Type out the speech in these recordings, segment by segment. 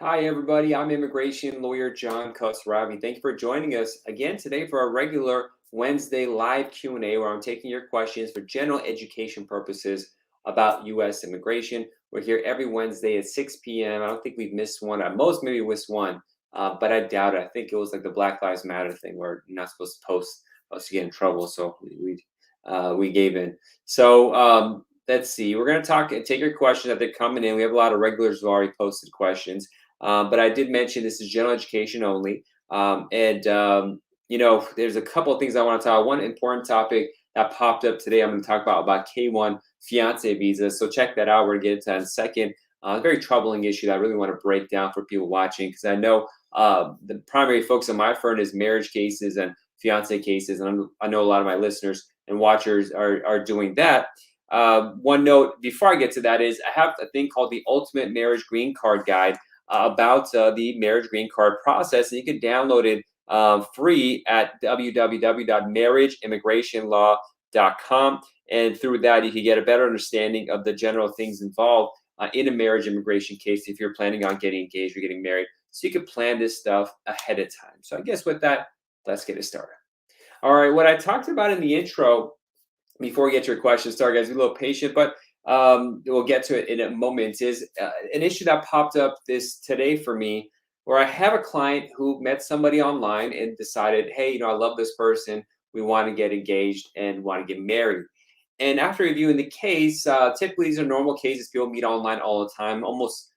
Hi, everybody. I'm immigration lawyer John Khosravi. Thank you for joining us again today for our regular Wednesday live Q&A where I'm taking your questions for general education purposes about U.S. immigration. We're here every Wednesday at 6 p.m. I don't think we've missed one. At most, maybe missed one, but I doubt it. I think it was like the Black Lives Matter thing where you're not supposed to post us to get in trouble, so we gave in. So let's see. We're going to talk and take your questions that they're coming in. We have a lot of regulars who already posted questions. But I did mention this is general education only. There's a couple of things I want to talk about. One important topic that popped up today, I'm going to talk about K-1 fiance visas. So check that out. We're going to get into that in a second. A very troubling issue that I really want to break down for people watching because I know the primary focus of my firm is marriage cases and fiance cases. And I know a lot of my listeners and watchers are doing that. One note before I get to that is I have a thing called the Ultimate Marriage Green Card Guide about the marriage green card process. And you can download it free at www.marriageimmigrationlaw.com. And through that, you can get a better understanding of the general things involved in a marriage immigration case if you're planning on getting engaged or getting married. So you can plan this stuff ahead of time. So I guess with that, let's get it started. All right, what I talked about in the intro, before we get to your questions, sorry guys, be a little patient, but we'll get to it in a moment, is an issue that popped up this today for me where I have a client who met somebody online and decided, hey, I love this person. We want to get engaged and want to get married. And after reviewing the case, typically these are normal cases. People meet online all the time. Almost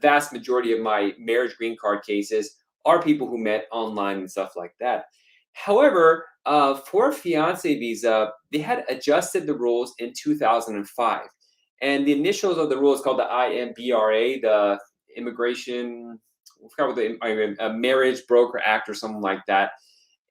vast majority of my marriage green card cases are people who met online and stuff like that. However, for a fiance visa, they had adjusted the rules in 2005. And the initials of the rule is called the IMBRA, the Immigration, I forgot what the Marriage Broker Act or something like that.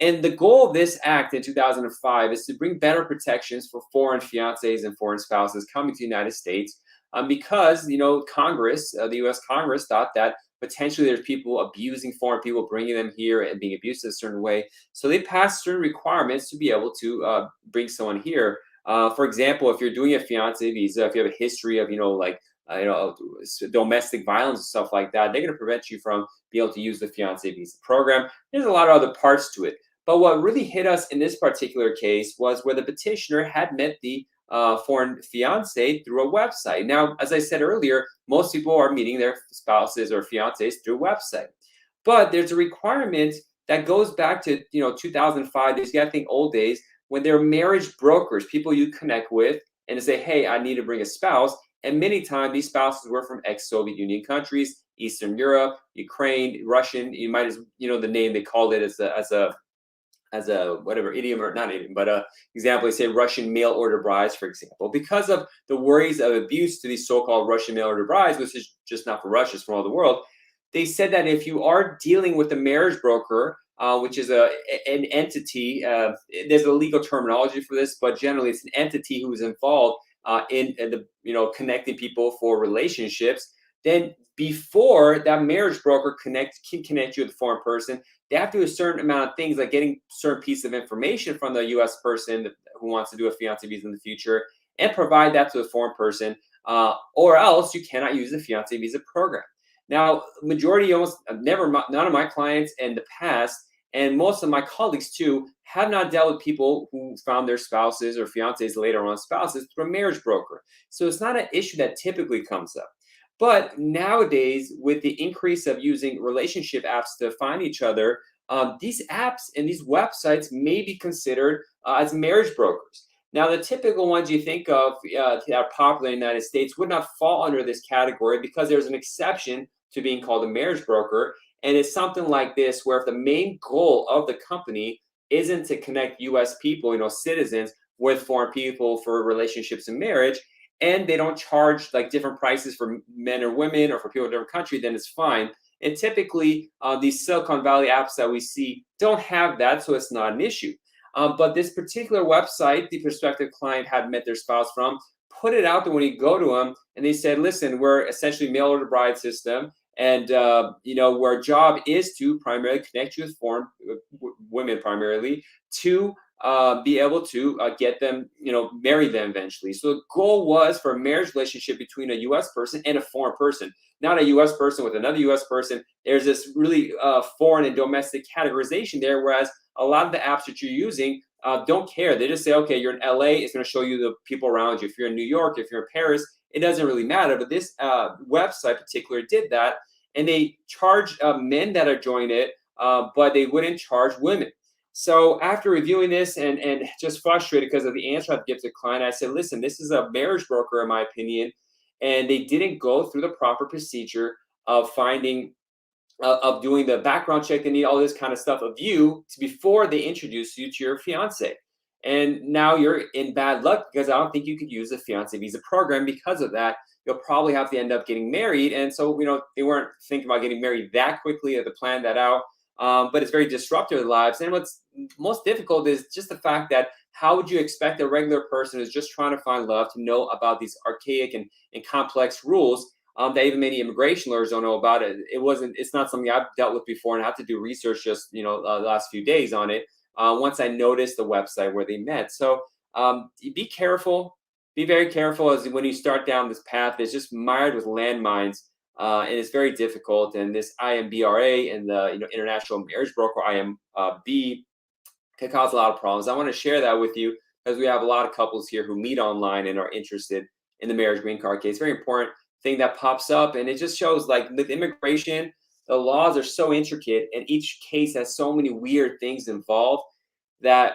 And the goal of this act in 2005 is to bring better protections for foreign fiancés and foreign spouses coming to the United States because, Congress, the U.S. Congress thought that potentially there's people abusing foreign people, bringing them here and being abused in a certain way. So they passed certain requirements to be able to bring someone here. For example, if you're doing a fiance visa, if you have a history of, domestic violence and stuff like that, they're going to prevent you from being able to use the fiance visa program. There's a lot of other parts to it. But what really hit us in this particular case was where the petitioner had met the foreign fiance through a website. Now, as I said earlier, most people are meeting their spouses or fiancés through a website. But there's a requirement that goes back to 2005. These guys think old days when they're marriage brokers, people you connect with and say, hey, I need to bring a spouse. And many times these spouses were from ex-Soviet Union countries, Eastern Europe, Ukraine, Russian. You might as the name they called it as a whatever idiom or not idiom, but example, they say Russian mail order brides, for example, because of the worries of abuse to these so-called Russian mail order brides, which is just not for Russia, it's from all the world. They said that if you are dealing with a marriage broker, which is an entity, there's a legal terminology for this, but generally it's an entity who is involved in the connecting people for relationships. Then before that marriage broker can connect you with a foreign person, they have to do a certain amount of things like getting certain piece of information from the U.S. person who wants to do a fiance visa in the future and provide that to the foreign person, or else you cannot use the fiance visa program. Now, none of my clients in the past and most of my colleagues too have not dealt with people who found their spouses or fiancés later on spouses through a marriage broker. So it's not an issue that typically comes up. But nowadays, with the increase of using relationship apps to find each other, these apps and these websites may be considered as marriage brokers. Now, the typical ones you think of that are popular in the United States would not fall under this category because there's an exception to being called a marriage broker. And it's something like this, where if the main goal of the company isn't to connect U.S. people, citizens, with foreign people for relationships and marriage, and they don't charge like different prices for men or women or for people in a different country, then it's fine. And typically, these Silicon Valley apps that we see don't have that, so it's not an issue. But this particular website, the prospective client had met their spouse from, put it out there when you go to them, and they said, listen, we're essentially mail order bride system. And, where our job is to primarily connect you with foreign women primarily to be able to get them, marry them eventually. So the goal was for a marriage relationship between a U.S. person and a foreign person, not a U.S. person with another U.S. person. There's this really foreign and domestic categorization there, whereas a lot of the apps that you're using don't care. They just say, okay, you're in LA, it's going to show you the people around you. If you're in New York, if you're in Paris, it doesn't really matter. But this website particular did that, and they charge men that are joining it, but they wouldn't charge women. So after reviewing this and just frustrated because of the answer I've given to the client, I said, listen, this is a marriage broker, in my opinion, and they didn't go through the proper procedure of finding of doing the background check. They need all this kind of stuff of you before they introduce you to your fiance. And now you're in bad luck because I don't think you could use the fiance visa program because of that. You'll probably have to end up getting married. And so, they weren't thinking about getting married that quickly or to plan that out. But it's very disruptive to their lives. And what's most difficult is just the fact that how would you expect a regular person who's just trying to find love to know about these archaic and complex rules that even many immigration lawyers don't know about it. It's not something I've dealt with before, and I have to do research just, the last few days on it. Once I noticed the website where they met. So be careful, be very careful as when you start down this path. It's just mired with landmines. And it's very difficult. And this IMBRA and the international marriage broker IMB can cause a lot of problems. I want to share that with you because we have a lot of couples here who meet online and are interested in the marriage green card case. Very important thing that pops up, and it just shows like with immigration, the laws are so intricate, and each case has so many weird things involved that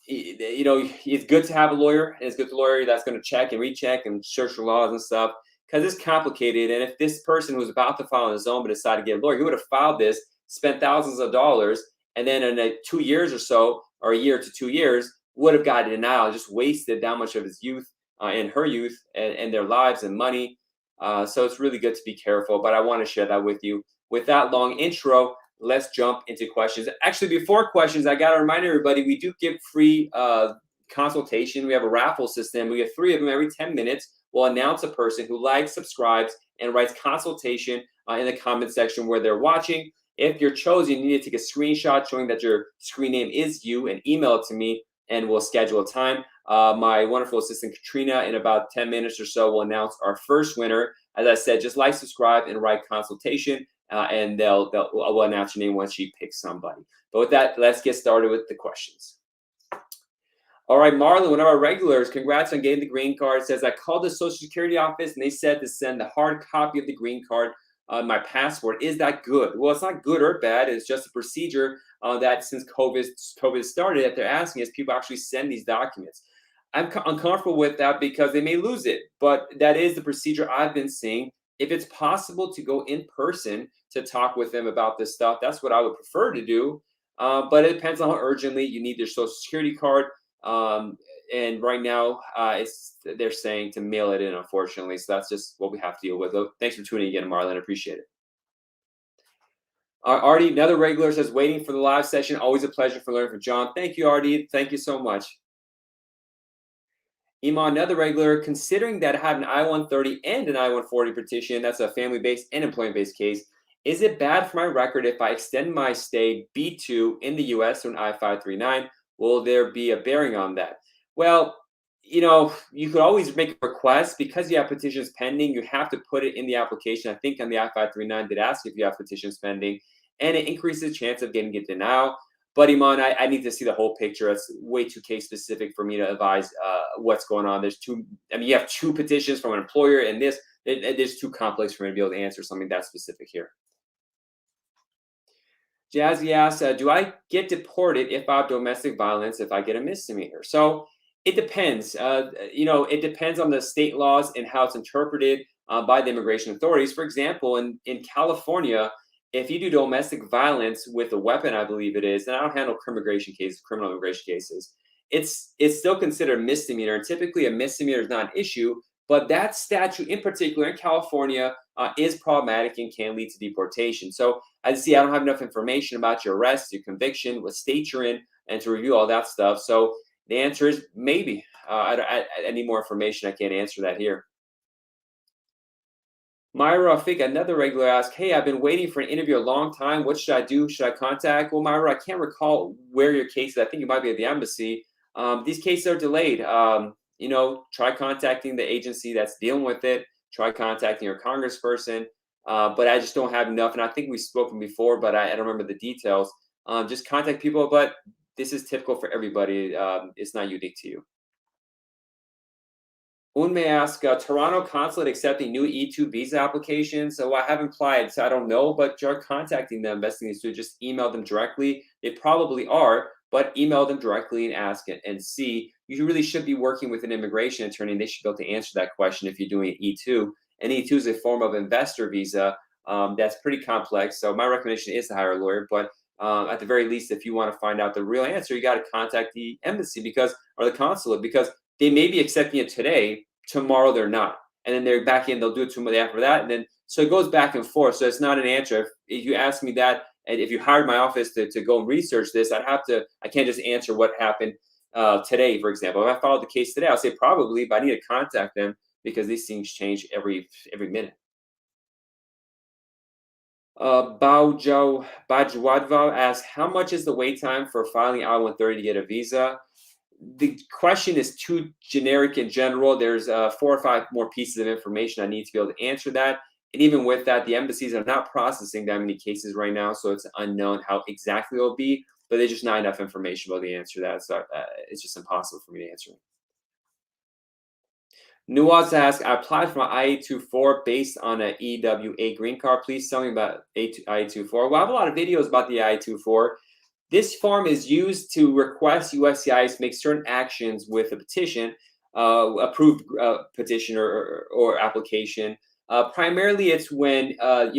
it's good to have a lawyer, and it's good to a lawyer that's going to check and recheck and search for laws and stuff. Because it's complicated, and if this person was about to file on his own but decided to get a lawyer, he would have filed this, spent thousands of dollars, and then in 2 years or so, or a year to 2 years, would have gotten denial, just wasted that much of his youth and her youth and their lives and money. So it's really good to be careful, but I want to share that with you. With that long intro, let's jump into questions. Actually, before questions, I got to remind everybody, we do give free consultation. We have a raffle system. We get 3 of them every 10 minutes. We'll announce a person who likes, subscribes, and writes consultation in the comment section where they're watching. If you're chosen, you need to take a screenshot showing that your screen name is you and email it to me, and we'll schedule a time. My wonderful assistant, Katrina, in about 10 minutes or so, will announce our first winner. As I said, just like, subscribe, and write consultation, and we'll announce your name once she picks somebody. But with that, let's get started with the questions. All right, Marlon, one of our regulars, congrats on getting the green card, says, I called the Social Security office and they said to send the hard copy of the green card, my passport. Is that good? Well, it's not good or bad. It's just a procedure that since COVID started, that they're asking us people actually send these documents. I'm uncomfortable with that because they may lose it, but that is the procedure I've been seeing. If it's possible to go in person to talk with them about this stuff, that's what I would prefer to do. But it depends on how urgently you need their Social Security card. And right now, they're saying to mail it in, unfortunately. So that's just what we have to deal with. Thanks for tuning in, Marlon. I appreciate it. Artie, another regular, says, waiting for the live session. Always a pleasure for learning from John. Thank you, Artie. Thank you so much. Iman, another regular, considering that I have an I-130 and an I-140 petition, that's a family-based and employment-based case, is it bad for my record if I extend my stay B2 in the U.S. to an I-539? Will there be a bearing on that? Well, you could always make a request because you have petitions pending. You have to put it in the application. I think on the I-539 did ask if you have petitions pending, and it increases the chance of getting it denied. But Iman, I need to see the whole picture. It's way too case specific for me to advise what's going on. You have 2 petitions from an employer, and it's too complex for me to be able to answer something that specific here. Jazzy asks, do I get deported if I have domestic violence if I get a misdemeanor? So it depends. It depends on the state laws and how it's interpreted by the immigration authorities. For example, in California, if you do domestic violence with a weapon, I believe it is, and I don't handle criminal immigration cases, it's still considered a misdemeanor. And typically a misdemeanor is not an issue, but that statute in particular in California is problematic and can lead to deportation. So as you see, I don't have enough information about your arrest, your conviction, what state you're in, and to review all that stuff. So the answer is maybe. I need more information. I can't answer that here. Myra, I think another regular asked, hey, I've been waiting for an interview a long time. What should I do? Should I contact? Well, Myra, I can't recall where your case is. I think it might be at the embassy. These cases are delayed. Try contacting the agency that's dealing with it. Try contacting your congressperson. But I just don't have enough. And I think we've spoken before, but I don't remember the details. Just contact people. But this is typical for everybody. It's not unique to you. Un may ask, Toronto consulate accepting new E2 visa applications. So I haven't applied, so I don't know, but you're contacting them, investigating, so just email them directly. They probably are, but email them directly and ask it and see. You really should be working with an immigration attorney, and they should be able to answer that question if you're doing an E2. And E2 is a form of investor visa that's pretty complex. So my recommendation is to hire a lawyer, but at the very least, if you want to find out the real answer, you got to contact the embassy or the consulate, because they may be accepting it today, tomorrow they're not, and then they're back in, they'll do it tomorrow after that, and then so it goes back and forth. So it's not an answer. If you ask me that, and if you hired my office to go and research this, I can't just answer what happened today, for example. If I followed the case today, I'll say probably, but I need to contact them because these things change every minute. Bajwadva asks, how much is the wait time for filing I-130 to get a visa? The question is too generic in general. There's 4 or 5 more pieces of information I need to be able to answer that. And even with that, the embassies are not processing that many cases right now, so it's unknown how exactly it'll be. But there's just not enough information to be able to answer that, so it's just impossible for me to answer. Nuaz asks, I applied for my I-824 based on an EWA green card. Please tell me about I-824. Well, I have a lot of videos about the I-824. This form is used to request USCIS make certain actions with a petition, approved petition or application. Primarily, it's when a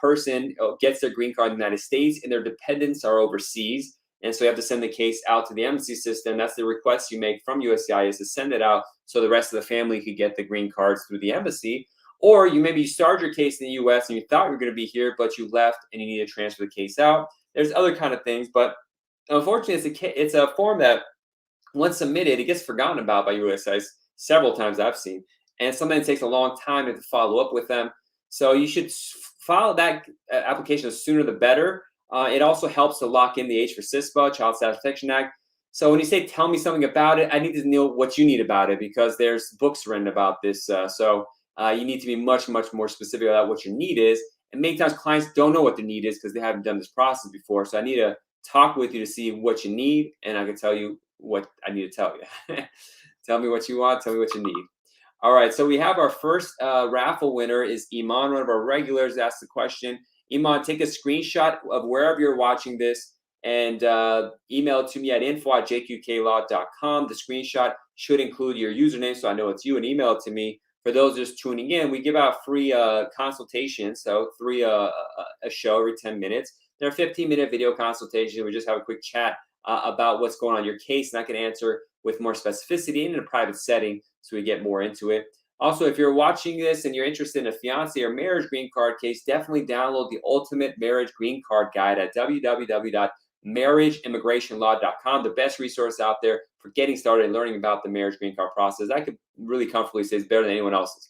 person gets their green card in the United States and their dependents are overseas, and so you have to send the case out to the embassy system. That's the request you make from USCIS to send it out so the rest of the family could get the green cards through the embassy. Or maybe you started your case in the U.S. and you thought you were going to be here, but you left and you need to transfer the case out. There's other kind of things, but unfortunately, it's a form that once submitted, it gets forgotten about by USCIS several times I've seen, and sometimes it takes a long time to follow up with them. So you should file that application the sooner the better. It also helps to lock in the age for CISPA, Child Status Protection Act. So when you say, tell me something about it, I need to know what you need about it, because there's books written about this. So you need to be much, much more specific about what your need is. And many times clients don't know what their need is because they haven't done this process before. So I need to talk with you to see what you need, and I can tell you what I need to tell you. Tell me what you want, tell me what you need. All right, so we have our first raffle winner is Iman, one of our regulars, asked the question. Iman, take a screenshot of wherever you're watching this and email it to me at info@jqqlaw.com. The screenshot should include your username so I know it's you, and email it to me. For those just tuning in, we give out free consultations, so a show every 10 minutes. They're 15-minute video consultations. We just have a quick chat about what's going on in your case, and I can answer with more specificity in a private setting so we get more into it. Also, if you're watching this and you're interested in a fiancé or marriage green card case, definitely download the Ultimate Marriage Green Card Guide at www.marriageimmigrationlaw.com, the best resource out there for getting started and learning about the marriage green card process. I could really comfortably say it's better than anyone else's.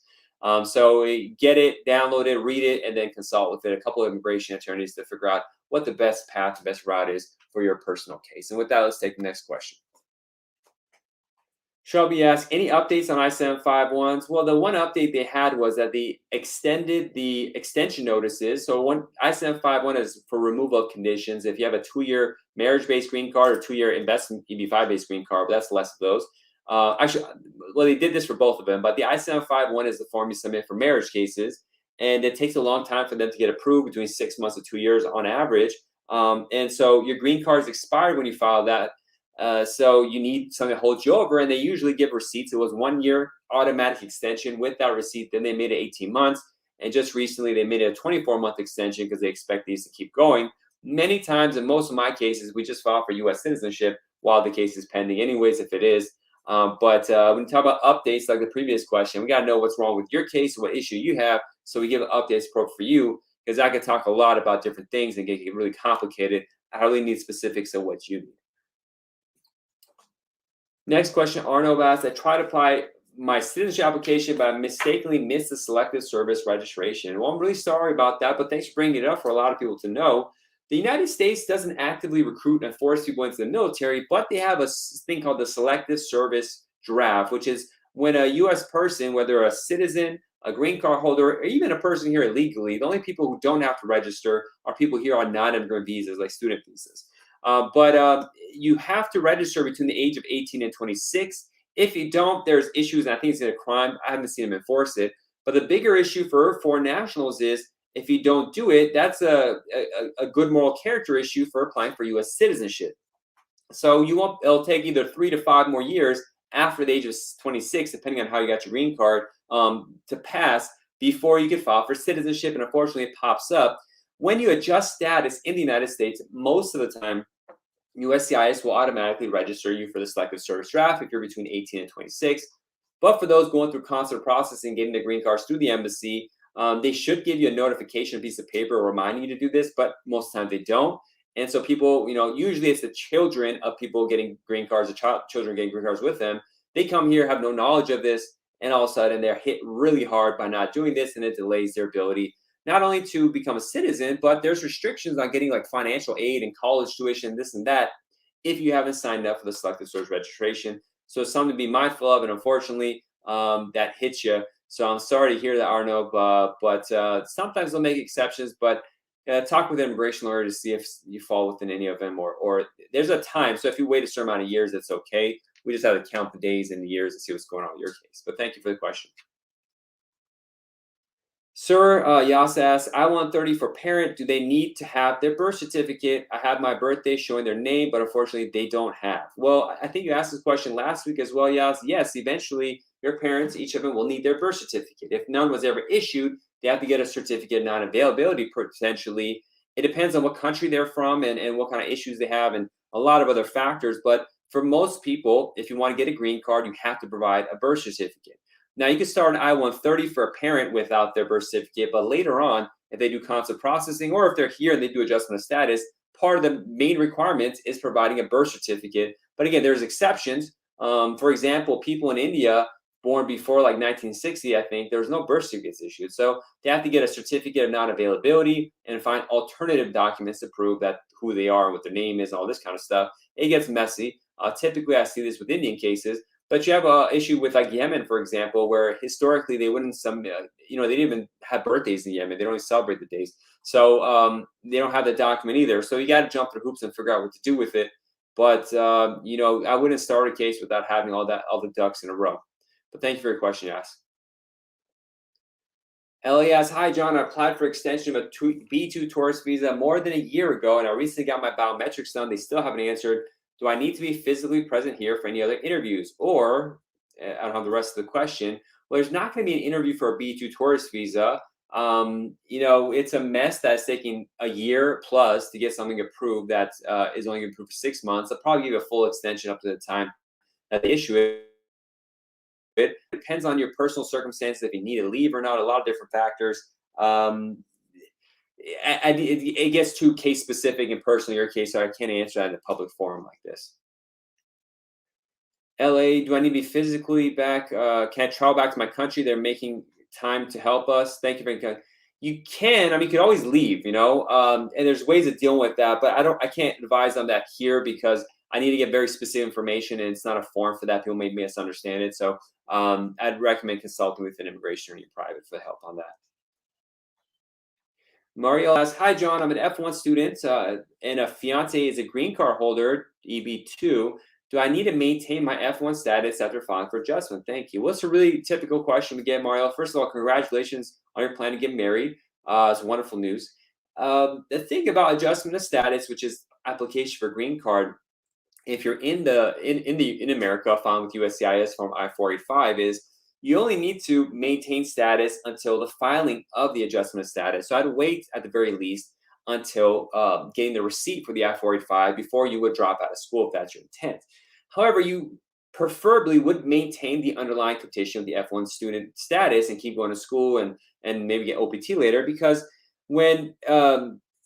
So get it, download it, read it, and then consult with it. A couple of immigration attorneys to figure out what the best path, the best route is for your personal case. And with that, let's take the next question. Shelby asks, any updates on I-751s? Well, the one update they had was that they extended the extension notices. So one I-751 is for removal of conditions. If you have a 2-year marriage-based green card or 2-year investment EB-5-based green card, but that's less of those. Actually, well, they did this for both of them, but the I-751 is the form you submit for marriage cases, and it takes a long time for them to get approved, between 6 months to 2 years on average. And so your green card is expired when you file that. So you need something that holds you over, and they usually give receipts. It was 1 year automatic extension with that receipt. Then they made it 18 months. And just recently they made it a 24-month extension because they expect these to keep going. Many times, in most of my cases, we just file for U.S. citizenship while the case is pending anyways, if it is. But when you talk about updates, like the previous question, we got to know what's wrong with your case, what issue you have, so we give updates for you, because I could talk a lot about different things and get really complicated. I really need specifics of what you need. Next question, Arno asked, I tried to apply my citizenship application, but I mistakenly missed the selective service registration. Well, I'm really sorry about that, but thanks for bringing it up for a lot of people to know. The United States doesn't actively recruit and force people into the military, but they have a thing called the selective service draft, which is when a U.S. person, whether a citizen, a green card holder, or even a person here illegally, the only people who don't have to register are people here on non-immigrant visas, like student visas. But you have to register between the age of 18 and 26. If you don't, there's issues, and I think it's a crime. I haven't seen them enforce it. But the bigger issue for foreign nationals is if you don't do it, that's a good moral character issue for applying for U.S. citizenship. So you won't. It'll take either 3 to 5 more years after the age of 26, depending on how you got your green card, to pass before you can file for citizenship. And unfortunately, it pops up when you adjust status in the United States. Most of the time, USCIS will automatically register you for the selective service draft if you're between 18 and 26. But for those going through consular processing, getting the green cards through the embassy, they should give you a notification piece of paper reminding you to do this, but most times they don't. And so people, usually it's the children of people getting green cards, the children getting green cards with them. They come here, have no knowledge of this, and all of a sudden they're hit really hard by not doing this, and it delays their ability not only to become a citizen, but there's restrictions on getting like financial aid and college tuition, this and that, if you haven't signed up for the selective service registration. So it's something to be mindful of, and unfortunately, that hits you. So I'm sorry to hear that, Arno, but sometimes they'll make exceptions, but talk with an immigration lawyer to see if you fall within any of them, or there's a time. So if you wait a certain amount of years, it's okay. We just have to count the days and the years and see what's going on with your case. But thank you for the question. Sir, Yas asks, I-130 for parent, do they need to have their birth certificate? I have my birthday showing their name, but unfortunately they don't have. Well, I think you asked this question last week as well, Yas. Yes, eventually your parents, each of them will need their birth certificate. If none was ever issued, they have to get a certificate of non-availability potentially. It depends on what country they're from and what kind of issues they have and a lot of other factors. But for most people, if you want to get a green card, you have to provide a birth certificate. Now, you can start an I-130 for a parent without their birth certificate, but later on, if they do consular processing or if they're here and they do adjustment of status, part of the main requirements is providing a birth certificate. But again, there's exceptions. For example, people in India born before like 1960, I think, there was no birth certificates issued. So they have to get a certificate of non-availability and find alternative documents to prove that who they are and what their name is and all this kind of stuff. It gets messy. Typically, I see this with Indian cases. But you have an issue with like Yemen, for example, where historically they wouldn't they didn't even have birthdays in Yemen. They don't even celebrate the days. So they don't have the document either. So you got to jump through hoops and figure out what to do with it. But, I wouldn't start a case without having all the ducks in a row. But thank you for your question, Yas. Ellie asks, hi, John. I applied for extension of a B2 tourist visa more than a year ago, and I recently got my biometrics done. They still haven't answered. Do I need to be physically present here for any other interviews? Or, I don't have the rest of the question. Well, there's not going to be an interview for a B2 tourist visa. It's a mess that's taking a year plus to get something approved that is only approved for 6 months. They'll probably give you a full extension up to the time that they issue it. It depends on your personal circumstances, if you need to leave or not, a lot of different factors. It gets too case specific and personal in your case, so I can't answer that in a public forum like this. LA, do I need to be physically back? Can I travel back to my country? They're making time to help us. Thank you for coming. You can. I mean, you could always leave, and there's ways of dealing with that. But I can't advise on that here because I need to get very specific information, and it's not a forum for that. People may misunderstand it. So I'd recommend consulting with an immigration attorney private for help on that. Mario asks, hi, John. I'm an F1 student and a fiance is a green card holder, EB2. Do I need to maintain my F1 status after filing for adjustment? Thank you. Well, it's a really typical question we get, Mario. First of all, congratulations on your plan to get married. It's wonderful news. The thing about adjustment of status, which is application for green card, if you're in America filing with USCIS Form I-485, is you only need to maintain status until the filing of the adjustment of status. So I'd wait at the very least until getting the receipt for the I-485 before you would drop out of school if that's your intent. However, you preferably would maintain the underlying petition of the F1 student status and keep going to school and maybe get OPT later, because when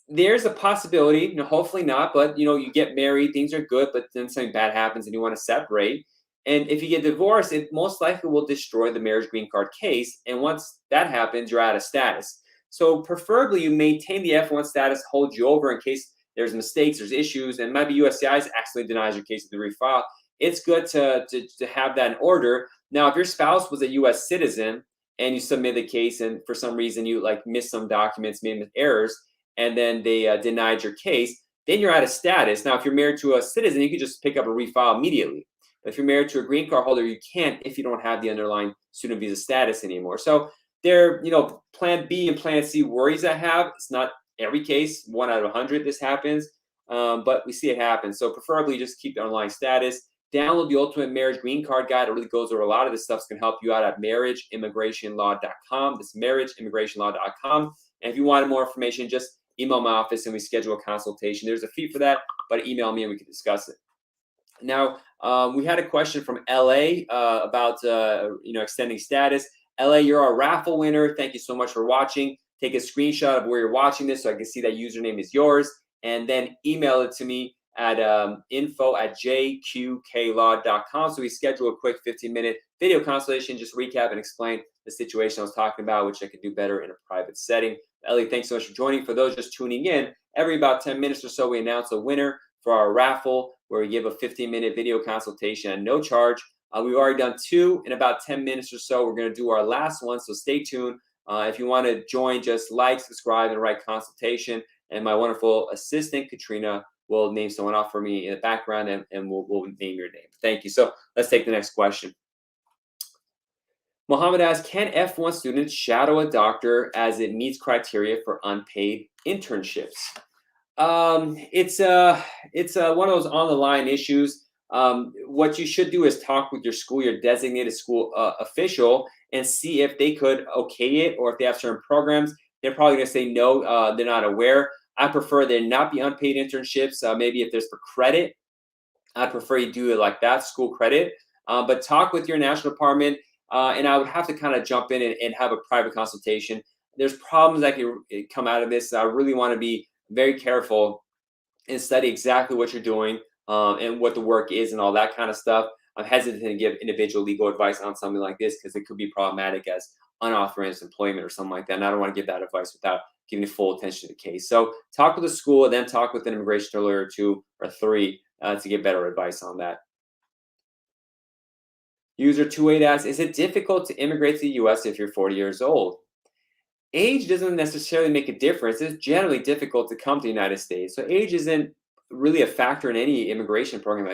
there's a possibility, hopefully not, but you get married, things are good, but then something bad happens and you want to separate. And if you get divorced, it most likely will destroy the marriage green card case. And once that happens, you're out of status. So preferably you maintain the F1 status, hold you over in case there's mistakes, there's issues, and maybe USCIS actually denies your case to the refile. It's good to have that in order. Now, if your spouse was a US citizen and you submit the case and for some reason you like missed some documents, made errors, and then they denied your case, then you're out of status. Now, if you're married to a citizen, you can just pick up a refile immediately. But if you're married to a green card holder, you can't if you don't have the underlying student visa status anymore. So there, plan B and plan C worries I have. It's not every case, 1 out of 100 this happens, but we see it happen. So preferably just keep the underlying status. Download the Ultimate Marriage Green Card Guide. It really goes over a lot of this stuff. It's going to help you out at marriageimmigrationlaw.com. This marriageimmigrationlaw.com. And if you wanted more information, just email my office and we schedule a consultation. There's a fee for that, but email me and we can discuss it. Now, we had a question from LA about extending status. LA, you're our raffle winner. Thank you so much for watching. Take a screenshot of where you're watching this so I can see that username is yours, and then email it to me at info@jqqlaw.com. So we schedule a quick 15-minute video consultation, just recap and explain the situation I was talking about, which I could do better in a private setting. Ellie, thanks so much for joining. For those just tuning in, every about 10 minutes or so, we announce a winner for our raffle where we give a 15-minute video consultation at no charge. We've already done 2 in about 10 minutes or so. We're going to do our last one, so stay tuned. If you want to join, just like, subscribe, and write consultation. And my wonderful assistant, Katrina, will name someone off for me in the background, and we'll name your name. Thank you. So let's take the next question. Mohammed asks, can F1 students shadow a doctor as it meets criteria for unpaid internships? It's one of those on the line issues. What you should do is talk with your school, your designated school official, and see if they could okay it, or if they have certain programs. They're probably going to say no, they're not aware. I prefer there not be unpaid internships. Maybe if there's for credit, I'd prefer you do it like that, school credit. But talk with your national department, and I would have to kind of jump in and have a private consultation. There's problems that can come out of this. I really want to be very careful and study exactly what you're doing and what the work is and all that kind of stuff. I'm hesitant to give individual legal advice on something like this because it could be problematic as unauthorized employment or something like that. And I don't want to give that advice without giving full attention to the case. So talk with the school and then talk with an immigration lawyer or 2 or 3 to get better advice on that. User 28 asks, is it difficult to immigrate to the US if you're 40 years old? Age doesn't necessarily make a difference. It's generally difficult to come to the United States. So age isn't really a factor in any immigration program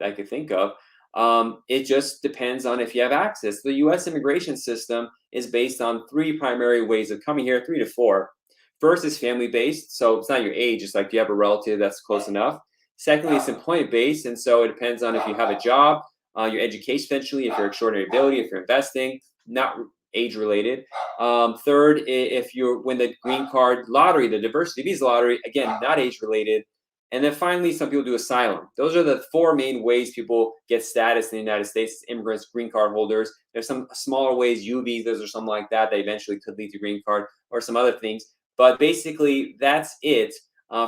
I could think of. It just depends on if you have access. The US immigration system is based on 3 primary ways of coming here, 3 to 4. First is family-based. So it's not your age. It's like you have a relative that's close enough. Secondly, it's employment-based. And so it depends on if you have a job, your education eventually, if you're extraordinary ability, if you're investing, not age-related. Third, if you're win the green card lottery, the diversity visa lottery, again, not age-related. And then finally, some people do asylum. Those are the 4 main ways people get status in the United States, immigrants, green card holders. There's some smaller ways, U visas or something like that, that eventually could lead to green card or some other things. But basically, that's it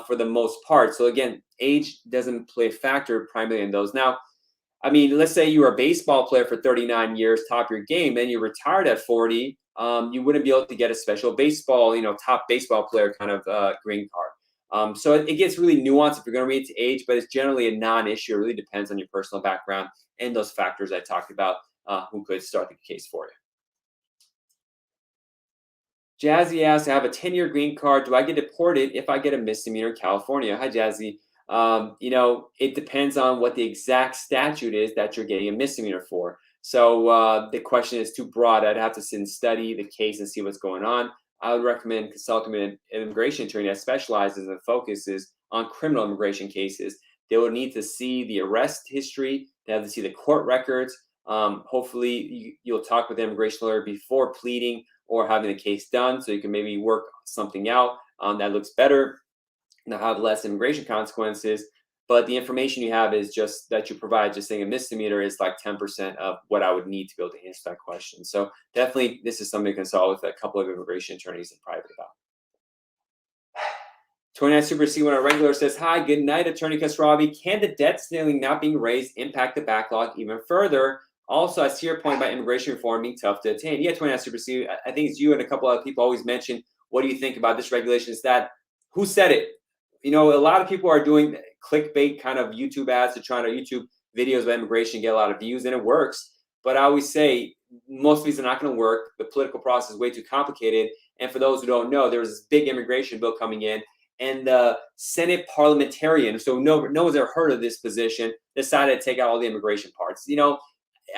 for the most part. So again, age doesn't play a factor primarily in those. Now, I mean, let's say you were a baseball player for 39 years, top of your game, then you retired at 40, you wouldn't be able to get a special baseball, top baseball player kind of green card. So it gets really nuanced if you're going to read to age, but it's generally a non-issue. It really depends on your personal background and those factors I talked about who could start the case for you. Jazzy asks, I have a 10-year green card. Do I get deported if I get a misdemeanor in California? Hi, Jazzy. It depends on what the exact statute is that you're getting a misdemeanor for. So the question is too broad. I'd have to sit and study the case and see what's going on. I would recommend consulting with an immigration attorney that specializes and focuses on criminal immigration cases. They will need to see the arrest history. They have to see the court records. Hopefully, you'll talk with the immigration lawyer before pleading or having the case done, so you can maybe work something out that looks better and have less immigration consequences. But the information you have is just that you provide, just saying a misdemeanor is like 10% of what I would need to be able to answer that question. So definitely this is something to consult with a couple of immigration attorneys in private about. 29 Super C1 on regular says, hi, good night, Attorney Khosravi. Can the debt ceiling not being raised impact the backlog even further? Also, I see your point about immigration reform being tough to attain. Yeah, 29 Super C, I think it's you and a couple other people always mention, what do you think about this regulation? Is that, who said it? You know, a lot of people are doing clickbait kind of YouTube ads to try to YouTube videos about immigration, get a lot of views, and it works. But I always say, most of these are not going to work. The political process is way too complicated. And for those who don't know, there was this big immigration bill coming in, and the Senate parliamentarian, so no one's ever heard of this position, decided to take out all the immigration parts. You know,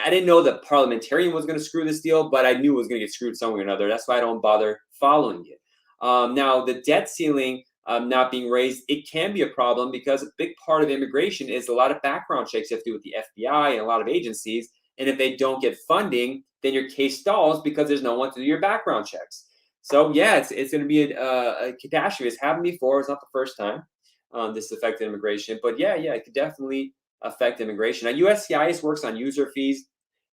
I didn't know the parliamentarian was going to screw this deal, but I knew it was going to get screwed some way or another. That's why I don't bother following it. Now, the debt ceiling not being raised, it can be a problem because a big part of immigration is a lot of background checks you have to do with the FBI and a lot of agencies. And if they don't get funding, then your case stalls because there's no one to do your background checks. So yeah, it's going to be a catastrophe. It's happened before. It's not the first time this affected immigration, but yeah, it could definitely affect immigration. Now, USCIS works on user fees,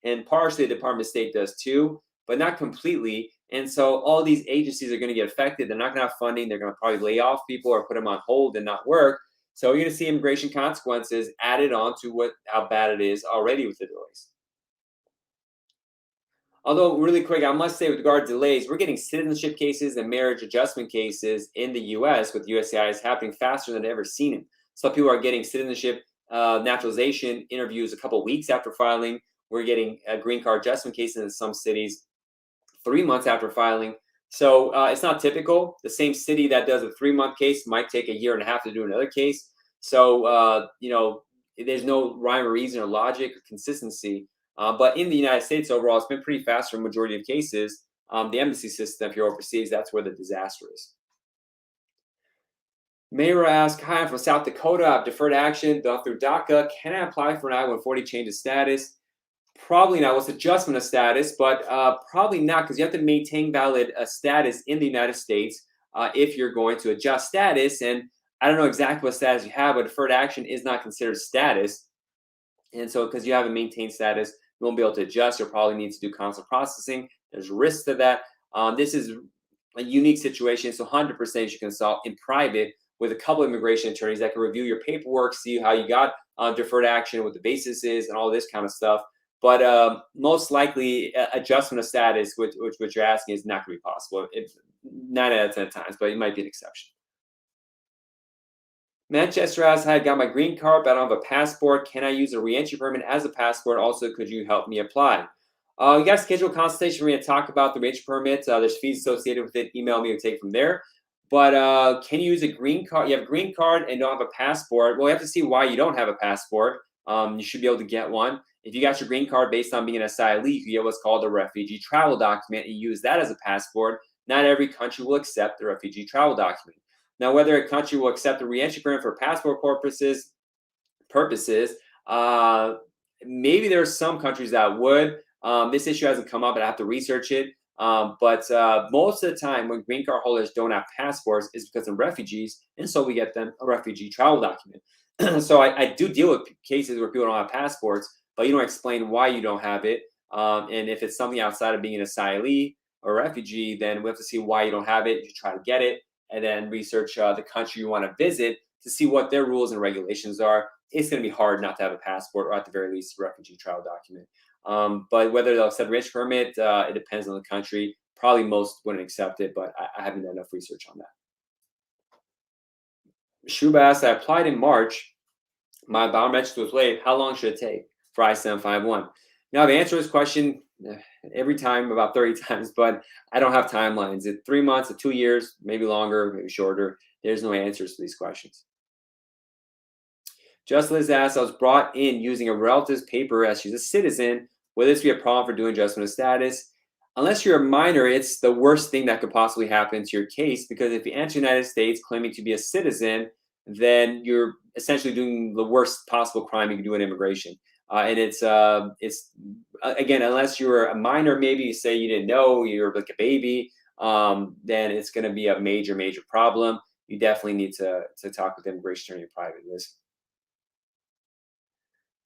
and partially the Department of State does too, but not completely. And so all these agencies are going to get affected. They're not going to have funding. They're going to probably lay off people or put them on hold and not work. So you're going to see immigration consequences added on to how bad it is already with the delays. Although, really quick, I must say with regard to delays, we're getting citizenship cases and marriage adjustment cases in the U.S. with USCIS happening faster than I've ever seen it. Some people are getting citizenship naturalization interviews a couple weeks after filing. We're getting green card adjustment cases in some cities 3 months after filing. So it's not typical. The same city that does a 3-month case might take a year and a half to do another case. So, you know, there's no rhyme or reason or logic or consistency. But in the United States overall, it's been pretty fast for a majority of cases. The embassy system, if you're overseas, that's where the disaster is. Mayra asks, hi, I'm from South Dakota. I've deferred action done through DACA. Can I apply for an I-140 change of status? Probably not. What's adjustment of status? But probably not, because you have to maintain valid status in the United States if you're going to adjust status. And I don't know exactly what status you have, but deferred action is not considered status. And so because you haven't maintained status, you won't be able to adjust. You'll probably need to do consular processing. There's risks to that. This is a unique situation, so 100% you should consult in private with a couple of immigration attorneys that can review your paperwork, see how you got deferred action, what the basis is, and all this kind of stuff. But most likely, adjustment of status, which you're asking, is not going to be possible. It's 9 out of 10 times, but it might be an exception. Manchester asks, I got my green card, but I don't have a passport. Can I use a reentry permit as a passport? Also, could you help me apply? You got to schedule a consultation. We're going to talk about the reentry permit. There's fees associated with it. Email me and take it from there. But can you use a green card? You have a green card and don't have a passport. Well, we have to see why you don't have a passport. You should be able to get one. If you got your green card based on being an asylee, you can get what's called a refugee travel document and use that as a passport. Not every country will accept the refugee travel document. Now, whether a country will accept a reentry permit for passport purposes, maybe there are some countries that would. This issue hasn't come up, and I have to research it. But most of the time, when green card holders don't have passports, it's because they're refugees, and so we get them a refugee travel document. So I do deal with cases where people don't have passports, but you don't explain why you don't have it. And if it's something outside of being an asylee or refugee, then we have to see why you don't have it. You try to get it, and then research the country you want to visit to see what their rules and regulations are. It's going to be hard not to have a passport, or at the very least, a refugee travel document. But whether they'll accept a reentry permit, it depends on the country. Probably most wouldn't accept it, but I haven't done enough research on that. Shuba asks, I applied in March. My biometrics was late. How long should it take for I-751? Now, I've answered this question every time, about 30 times, but I don't have timelines. It's 3 months to 2 years, maybe longer, maybe shorter. There's no answers to these questions. Just Liz asks, I was brought in using a relative's paper as she's a citizen. Will this be a problem for doing adjustment of status? Unless you're a minor, it's the worst thing that could possibly happen to your case, because if you enter the United States claiming to be a citizen, then you're essentially doing the worst possible crime you can do in immigration. And it's again, unless you're a minor, maybe you say you didn't know, you're like a baby, then it's going to be a major problem. You definitely need to talk with the immigration attorney in private. Liz.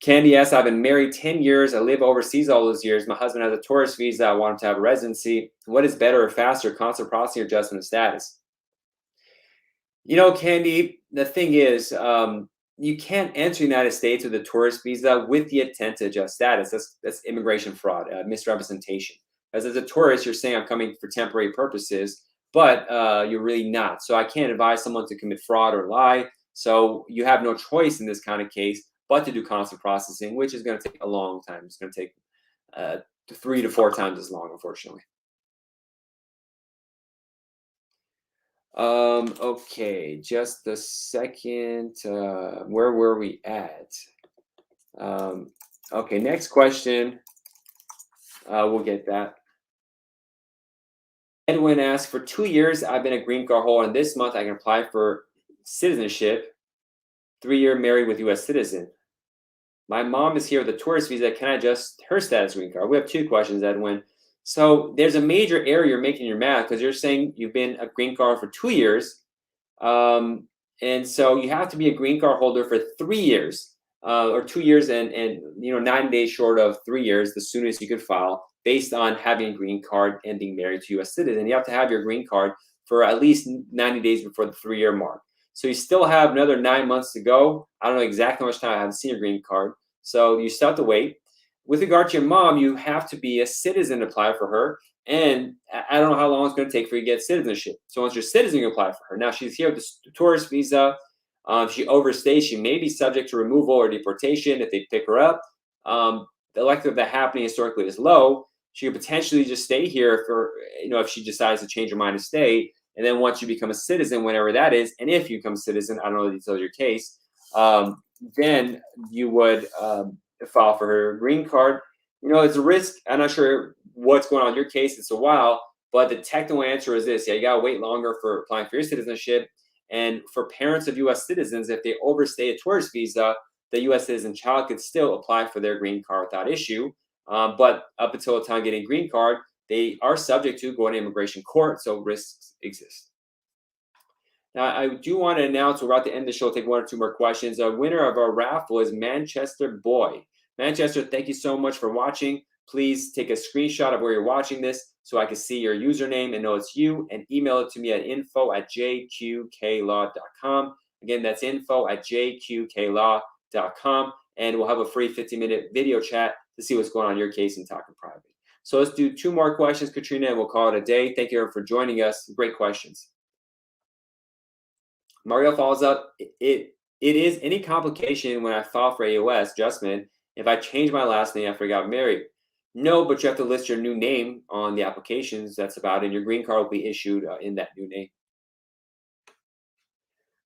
Candy asks, I've been married 10 years. I live overseas all those years. My husband has a tourist visa. I want him to have a residency. What is better or faster, consular processing or adjustment of status? Candy, the thing is, you can't enter the United States with a tourist visa with the intent to adjust status. That's immigration fraud, misrepresentation. As a tourist, you're saying I'm coming for temporary purposes, but you're really not. So I can't advise someone to commit fraud or lie. So you have no choice in this kind of case but to do consular processing, which is going to take a long time. It's going to take uh, 3 to 4 times as long, unfortunately. Okay, just a second. Where were we at? Um, okay, next question. We'll get that. Edwin asks, for 2 years, I've been a green card holder, and this month I can apply for citizenship. 3-year married with U.S. citizen. My mom is here with a tourist visa. Can I adjust her status green card? We have two questions, Edwin. So there's a major error you're making in your math because you're saying you've been a green card for 2 years. Um, and so you have to be a green card holder for 3 years, or 2 years and 9 days short of 3 years, the soonest you could file based on having a green card and being married to a U.S. citizen. You have to have your green card for at least 90 days before the 3-year mark. So you still have another 9 months to go. I don't know exactly how much time. I haven't seen your green card. So you still have to wait. With regard to your mom, you have to be a citizen to apply for her. And I don't know how long it's going to take for you to get citizenship. So once you're a citizen, you apply for her. Now she's here with the tourist visa. If she overstays, she may be subject to removal or deportation if they pick her up. The likelihood of that happening historically is low. She could potentially just stay here for, if she decides to change her mind to stay. And then once you become a citizen, whenever that is, and if you become a citizen, I don't know the details of your case, then you would file for her green card. It's a risk. I'm not sure what's going on in your case. It's a while, but the technical answer is this: yeah, you gotta wait longer for applying for your citizenship. And for parents of U.S. citizens, if they overstay a tourist visa, the U.S. citizen child could still apply for their green card without issue. But up until the time of getting a green card, they are subject to going to immigration court, so risks exist. Now, I do want to announce we're about to end the show. Take one or two more questions. The winner of our raffle is Manchester Boy. Manchester, thank you so much for watching. Please take a screenshot of where you're watching this so I can see your username and know it's you, and email it to me at info@jqqlaw.com. Again, that's info@jqqlaw.com, and we'll have a free 15-minute video chat to see what's going on in your case and talk in private. So let's do two more questions, Katrina, and we'll call it a day. Thank you for joining us. Great questions. Mario follows up. It is any complication when I file for AOS adjustment if I change my last name after I got married? No, but you have to list your new name on the applications. That's about it. And your green card will be issued in that new name.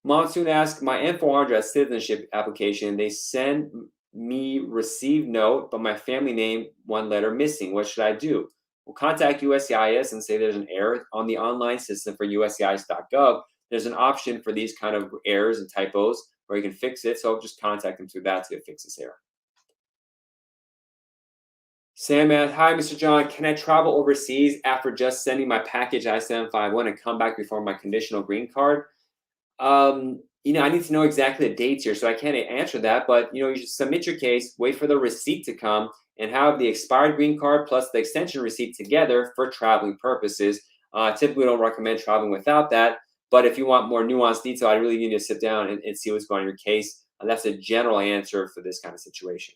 Monsoon asks, my info address citizenship application, they send me receive note, but my family name, one letter missing. What should I do? Well, contact USCIS and say there's an error on the online system for uscis.gov. There's an option for these kind of errors and typos where you can fix it. So just contact them through that to fix this error. Sam asks, hi, Mr. John. Can I travel overseas after just sending my package I-751 and come back before my conditional green card? I need to know exactly the dates here, so I can't answer that. But you should submit your case, wait for the receipt to come, and have the expired green card plus the extension receipt together for traveling purposes. Typically, don't recommend traveling without that. But if you want more nuanced detail, I really need to sit down and see what's going on in your case. That's a general answer for this kind of situation.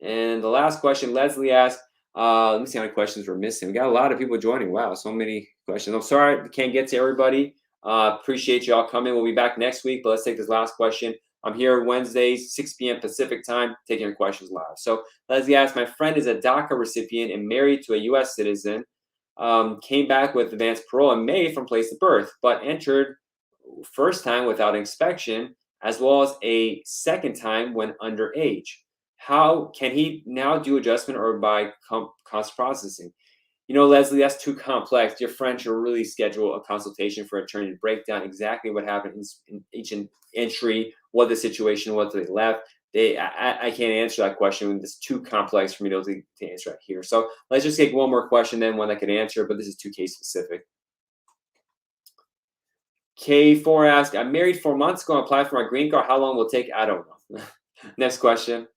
And the last question, Leslie asked, let me see how many questions we're missing. We got a lot of people joining. Wow, so many questions. I'm sorry I can't get to everybody. Appreciate you all coming. We'll be back next week, but let's take this last question. I'm here Wednesdays, 6 p.m. Pacific time, taking your questions live. So Leslie asked, my friend is a DACA recipient and married to a U.S. citizen. Came back with advanced parole in May from place of birth, but entered first time without inspection, as well as a second time when underage. How can he now do adjustment or by cost processing? Leslie, that's too complex. Your friend should really schedule a consultation for an attorney to break down exactly what happened in each entry, what the situation was they left. I can't answer that question. It's too complex for me to answer that here. So let's just take one more question, then one I can answer, but this is too case specific. K4 asks, I'm married 4 months ago, applied for my green card. How long will it take? I don't know. Next question.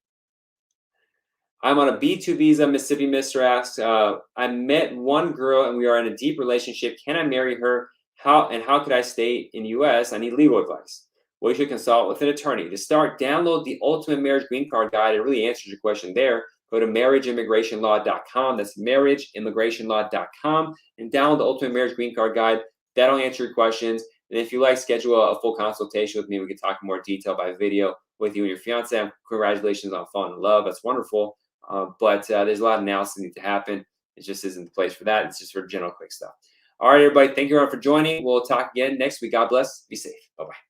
I'm on a B2 visa. Mississippi Mr. asks, I met one girl and we are in a deep relationship. Can I marry her? How could I stay in the U.S.? I need legal advice. Well, you should consult with an attorney. To start, download the Ultimate Marriage Green Card Guide. It really answers your question there. Go to marriageimmigrationlaw.com. That's marriageimmigrationlaw.com, and download the Ultimate Marriage Green Card Guide. That'll answer your questions. And if you like, schedule a full consultation with me. We can talk in more detail by video with you and your fiance. Congratulations on falling in love. That's wonderful. But there's a lot of analysis that needs to happen. It just isn't the place for that. It's just for general quick stuff. All right, everybody. Thank you everyone for joining. We'll talk again next week. God bless. Be safe. Bye-bye.